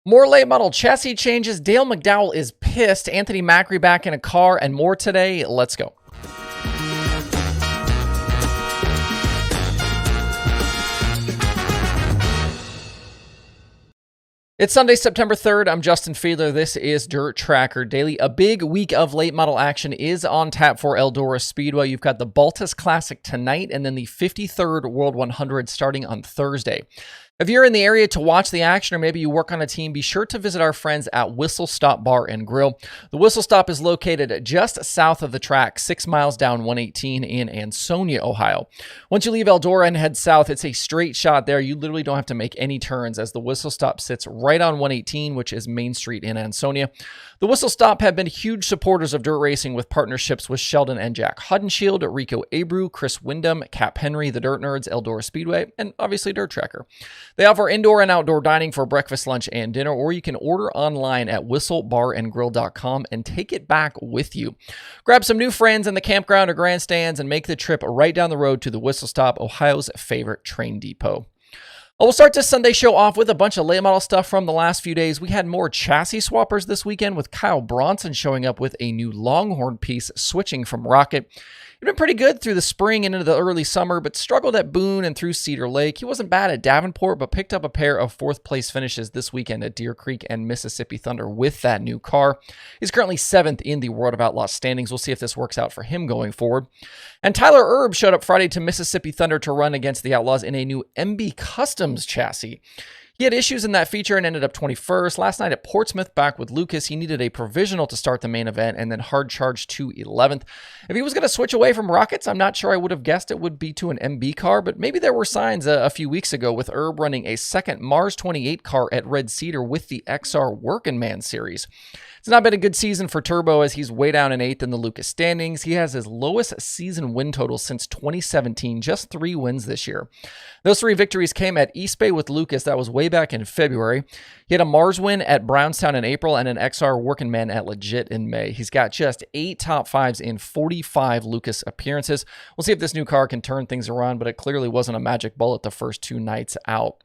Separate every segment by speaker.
Speaker 1: More late model chassis changes. Dale McDowell is pissed. Anthony Macri back in a car, and more today. Let's go. It's Sunday, September 3rd. I'm Justin Fiedler. This is Dirt Tracker Daily. A big week of late model action is on tap for Eldora Speedway. You've got the Baltus Classic tonight and then the 53rd World 100 starting on Thursday. If you're in the area to watch the action, or maybe you work on a team, be sure to visit our friends at Whistle Stop Bar and Grill. The Whistle Stop is located just south of the track, 6 miles down 118 in Ansonia, Ohio. Once you leave Eldora and head south, it's a straight shot there. You literally don't have to make any turns as the Whistle Stop sits right on 118, which is Main Street in Ansonia. The Whistle Stop have been huge supporters of dirt racing with partnerships with Sheldon and Jack Hudenshield, Rico Abreu, Chris Wyndham, Cap Henry, the Dirt Nerds, Eldora Speedway, and obviously Dirt Tracker. They offer indoor and outdoor dining for breakfast, lunch, and dinner, or you can order online at whistlebarandgrill.com and take it back with you. Grab some new friends in the campground or grandstands and make the trip right down the road to the Whistle Stop, Ohio's favorite train depot. We'll start this Sunday show off with a bunch of late model stuff from the last few days. We had more chassis swappers this weekend with Kyle Bronson showing up with a new Longhorn piece switching from Rocket. He'd been pretty good through the spring and into the early summer, but struggled at Boone and through Cedar Lake. He wasn't bad at Davenport, but picked up a pair of fourth place finishes this weekend at Deer Creek and Mississippi Thunder with that new car. He's currently 7th in the World of Outlaws standings. We'll see if this works out for him going forward. And Tyler Erb showed up Friday to Mississippi Thunder to run against the Outlaws in a new MB Customs chassis. He had issues in that feature and ended up 21st. Last night at Portsmouth, back with Lucas, he needed a provisional to start the main event and then hard charge to 11th. If he was going to switch away from Rockets, I'm not sure I would have guessed it would be to an MB car, but maybe there were signs a few weeks ago with Erb running a second Mars 28 car at Red Cedar with the XR Working Man series. It's not been a good season for Turbo as he's way down in 8th in the Lucas standings. He has his lowest season win total since 2017, just 3 wins this year. Those 3 victories came at East Bay with Lucas. That was way back in February. He had a Mars win at Brownstown in April and an XR Working Man at Legit in May. He's got just 8 top 5s in 45 Lucas appearances. We'll see if this new car can turn things around, but it clearly wasn't a magic bullet the first 2 nights out.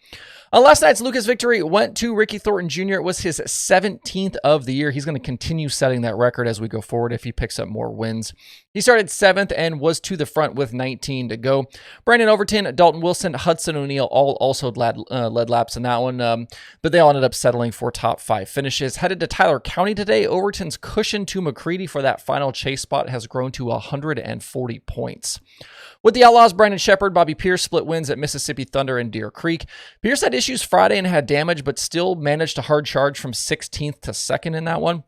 Speaker 1: Last night's Lucas victory went to Ricky Thornton Jr. It was his 17th of the year. He's going to continue setting that record as we go forward if he picks up more wins. He started 7th and was to the front with 19 to go. Brandon Overton, Dalton Wilson, Hudson O'Neill all also led laps in that one, but they all ended up settling for top 5 finishes. Headed to Tyler County today, Overton's cushion to McCready for that final chase spot has grown to 140 points. With the Outlaws, Brandon Sheppard, Bobby Pierce split wins at Mississippi Thunder and Deer Creek. Pierce had issues Friday and had damage, but still managed to hard charge from 16th to 2nd in that one.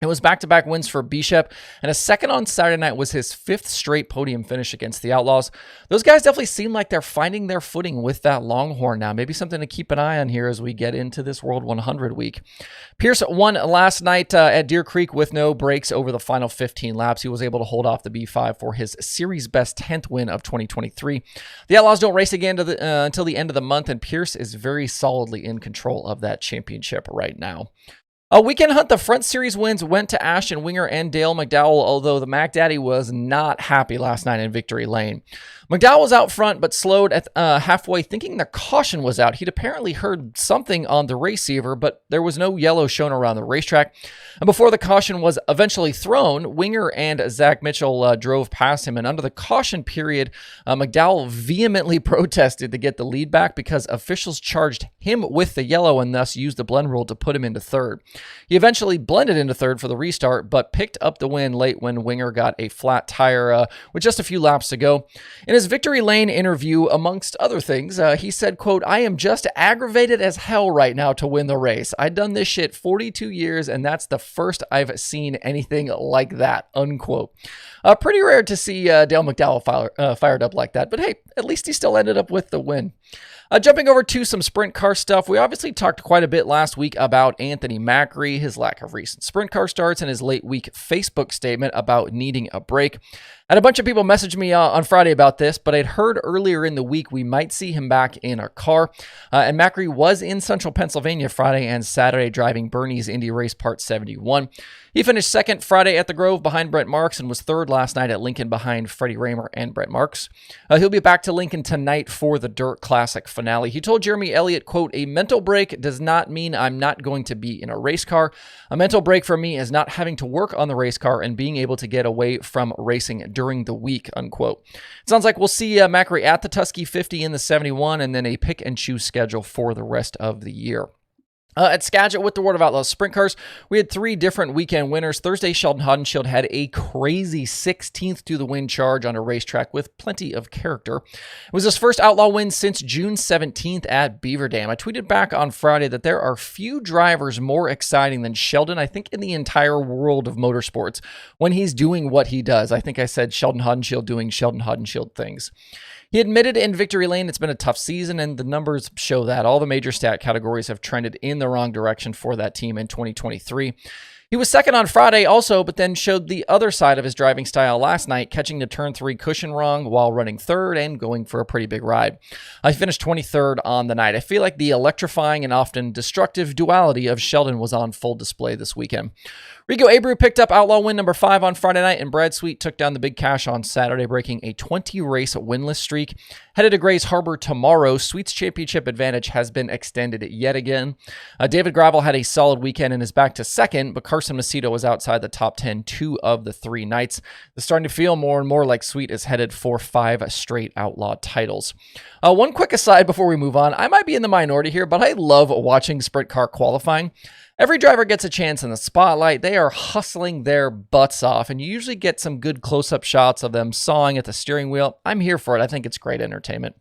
Speaker 1: It was back-to-back wins for Bishop, and a second on Saturday night was his 5th straight podium finish against the Outlaws. Those guys definitely seem like they're finding their footing with that Longhorn now. Maybe something to keep an eye on here as we get into this World 100 week. Pierce won last night at Deer Creek with no breaks over the final 15 laps. He was able to hold off the B5 for his series best 10th win of 2023. The Outlaws don't race again until the end of the month, and Pierce is very solidly in control of that championship right now. Weekend Hunt, the front series wins went to Ashton Winger and Dale McDowell, although the Mac Daddy was not happy last night in Victory Lane. McDowell was out front, but slowed at halfway, thinking the caution was out. He'd apparently heard something on the receiver, but there was no yellow shown around the racetrack. And before the caution was eventually thrown, Winger and Zach Mitchell drove past him. And under the caution period, McDowell vehemently protested to get the lead back because officials charged him with the yellow and thus used the blend rule to put him into 3rd. He eventually blended into 3rd for the restart, but picked up the win late when Winger got a flat tire with just a few laps to go. In his Victory Lane interview, amongst other things, he said, quote, "I am just aggravated as hell right now to win the race. I've done this shit 42 years, and that's the first I've seen anything like that," unquote. Pretty rare to see Dale McDowell fired up like that, but hey, at least he still ended up with the win. Jumping over to some sprint car stuff, we obviously talked quite a bit last week about Anthony Macri, his lack of recent sprint car starts, and his late week Facebook statement about needing a break. I had a bunch of people message me on Friday about this, but I'd heard earlier in the week we might see him back in a car. And Macri was in central Pennsylvania Friday and Saturday driving Bernie's Indy Race Part 71. He finished second Friday at the Grove behind Brent Marks and was third last night at Lincoln behind Freddie Raymer and Brent Marks. He'll be back to Lincoln tonight for the Dirt Classic finale. He told Jeremy Elliott, quote, "A mental break does not mean I'm not going to be in a race car. A mental break for me is not having to work on the race car and being able to get away from racing during the week," unquote. It sounds like we'll see Macri at the Tusky 50 in the 71 and then a pick and choose schedule for the rest of the year. At Skagit with the World of Outlaws Sprint Cars, we had 3 different weekend winners. Thursday, Sheldon Haudenschild had a crazy 16th to the win charge on a racetrack with plenty of character. It was his first Outlaw win since June 17th at Beaver Dam. I tweeted back on Friday that there are few drivers more exciting than Sheldon, I think, in the entire world of motorsports when he's doing what he does. I think I said Sheldon Haudenschild doing Sheldon Haudenschild things. He admitted in Victory Lane it's been a tough season, and the numbers show that. All the major stat categories have trended in the wrong direction for that team in 2023. He was second on Friday also, but then showed the other side of his driving style last night, catching the turn 3 cushion wrong while running third and going for a pretty big ride. He finished 23rd on the night. I feel like the electrifying and often destructive duality of Sheldon was on full display this weekend. Rico Abreu picked up Outlaw win number 5 on Friday night, and Brad Sweet took down the big cash on Saturday, breaking a 20-race winless streak. Headed to Grays Harbor tomorrow, Sweet's championship advantage has been extended yet again. David Gravel had a solid weekend and is back to second, but Carson Macedo was outside the top 10 2 of the 3 nights. It's starting to feel more and more like Sweet is headed for 5 straight Outlaw titles. One quick aside before we move on, I might be in the minority here, but I love watching sprint car qualifying. Every driver gets a chance in the spotlight. They are hustling their butts off, and you usually get some good close-up shots of them sawing at the steering wheel. I'm here for it. I think it's great entertainment.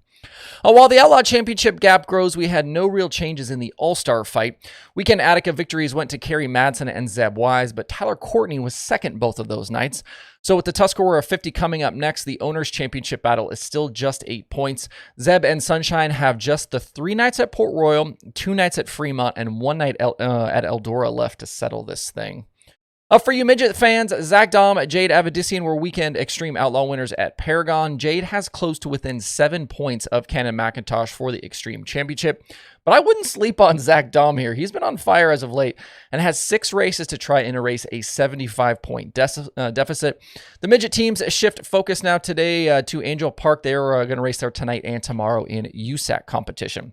Speaker 1: While the Outlaw Championship gap grows, we had no real changes in the All-Star fight. Weekend Attica victories went to Kerry Madsen and Zeb Wise, but Tyler Courtney was second both of those nights. So with the Tuscarora 50 coming up next, the Owners' Championship battle is still just 8 points. Zeb and Sunshine have just the 3 nights at Port Royal, 2 nights at Fremont, and 1 night at Eldora left to settle this thing. For you midget fans, Zach Dahm, Jade Avedissian were weekend Xtreme Outlaw winners at Paragon. Jade has close to within 7 points of Cannon McIntosh for the Xtreme Championship. But I wouldn't sleep on Zach Dahm here. He's been on fire as of late and has 6 races to try and erase a 75-point deficit. The midget teams shift focus now today to Angel Park. They're going to race there tonight and tomorrow in USAC competition.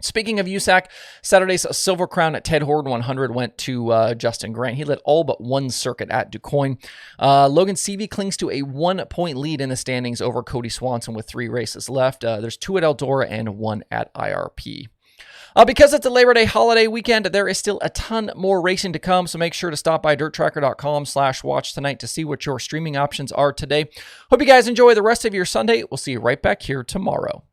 Speaker 1: Speaking of USAC, Saturday's Silver Crown at Ted Horton 100 went to Justin Grant. He led all but 1 circuit at DuQuoin. Logan Seavey clings to a 1-point lead in the standings over Cody Swanson with 3 races left. There's 2 at Eldora and 1 at IRP. Because it's a Labor Day holiday weekend, there is still a ton more racing to come, so make sure to stop by dirttracker.com/watch tonight to see what your streaming options are today. Hope you guys enjoy the rest of your Sunday. We'll see you right back here tomorrow.